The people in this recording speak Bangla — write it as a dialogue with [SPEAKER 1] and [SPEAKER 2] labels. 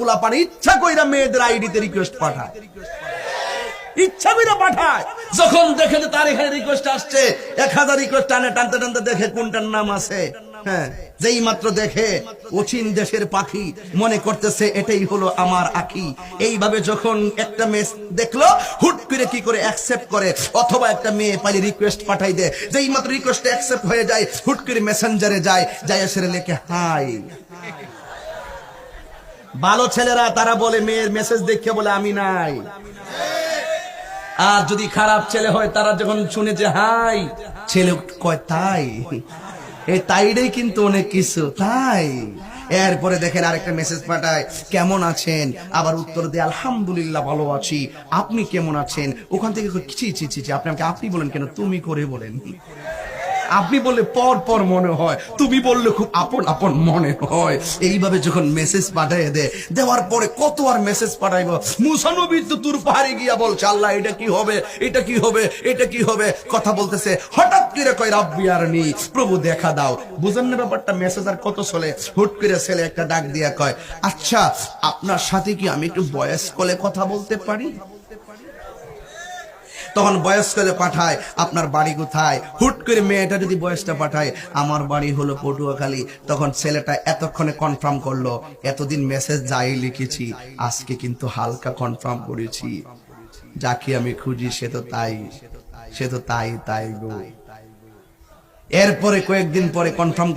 [SPEAKER 1] পোলাপান ইচ্ছা কইরা মেয়েদের আইডিতে রিকোয়েস্ট পাঠায়, ইচ্ছা করে পাঠায়। যখন দেখে যে তার এখানে রিকোয়েস্ট আসছে, 1000 রিকোয়েস্ট টানতে টানতে দেখে কোনটার নাম আছে। হ্যাঁ, যেই মাত্র দেখে অচিন দেশের পাখি মনে করতেছে এটাই হলো আমার আখি। এইভাবে যখন একটা মেয়ে দেখলো, হুট করে কি করে অ্যাকসেপ্ট করে, অথবা একটা মেয়ে পাইলে রিকোয়েস্ট পাঠাই দেয়। যেই মাত্র রিকোয়েস্ট অ্যাকসেপ্ট হয়ে যায়, হুট করে মেসেঞ্জারে যায়, যায় এসে লেখে হাই। ভালো ছেলেরা তারা বলে মেয়ের মেসেজ দেখে বলে আমি নাই। আর যদি খারাপ ছেলে হয়, তারা যখন শুনে যে হাই, ছেলে কয় তাই, এই তাইটাই কিন্তু অনেক কিছু তাই। এরপরে দেখেন আরেকটা মেসেজ পাঠায়, কেমন আছেন, আবার উত্তর দেয় আলহামদুলিল্লাহ ভালো আছি, আপনি কেমন আছেন। ওখান থেকে ছি ছি ছি, আপনি আমাকে আপনি বলেন কেন, তুমি করে বলেন। আপনি বললে পর পর মনে হয়, তুমি বললে খুব আপন আপন মনে হয়। এইভাবে যখন মেসেজ পাঠায় দেওয়ার পরে কত আর মেসেজ পাঠাইবো। মুসা নবী তো তুর পাহাড়ে গিয়া বলছে আল্লাহ এটা কি হবে, এটা কি হবে, এটা কি হবে, কথা বলতেছে। হঠাৎ করে কয় রাব্বি আরনি, প্রভু দেখা দাও। বুঝেন না ব্যাপারটা, মেসেজ আর কত চলে। হুট করে ছেলে একটা ডাক দিয়া কয়, আচ্ছা আপনার সাথে কি আমি একটু ভয়েস কলে কথা বলতে পারি? তখন বয়স করে পাঠায় আপনার বাড়ি কোথায়। হুট করে মেয়েটা যদি বয়সটা পাঠায় আমার বাড়ি হলো পটুয়াখালী, তখন ছেলেটা এতক্ষণে কনফার্ম করলো, এতদিন মেসেজ যাই লিখেছি আজকে কিন্তু হালকা কনফার্ম করেছি, যাকে আমি খুঁজি সে তো তাই, সে তো তাই তাই গো। এরপরে কয়েকদিন পরে কনফার্ম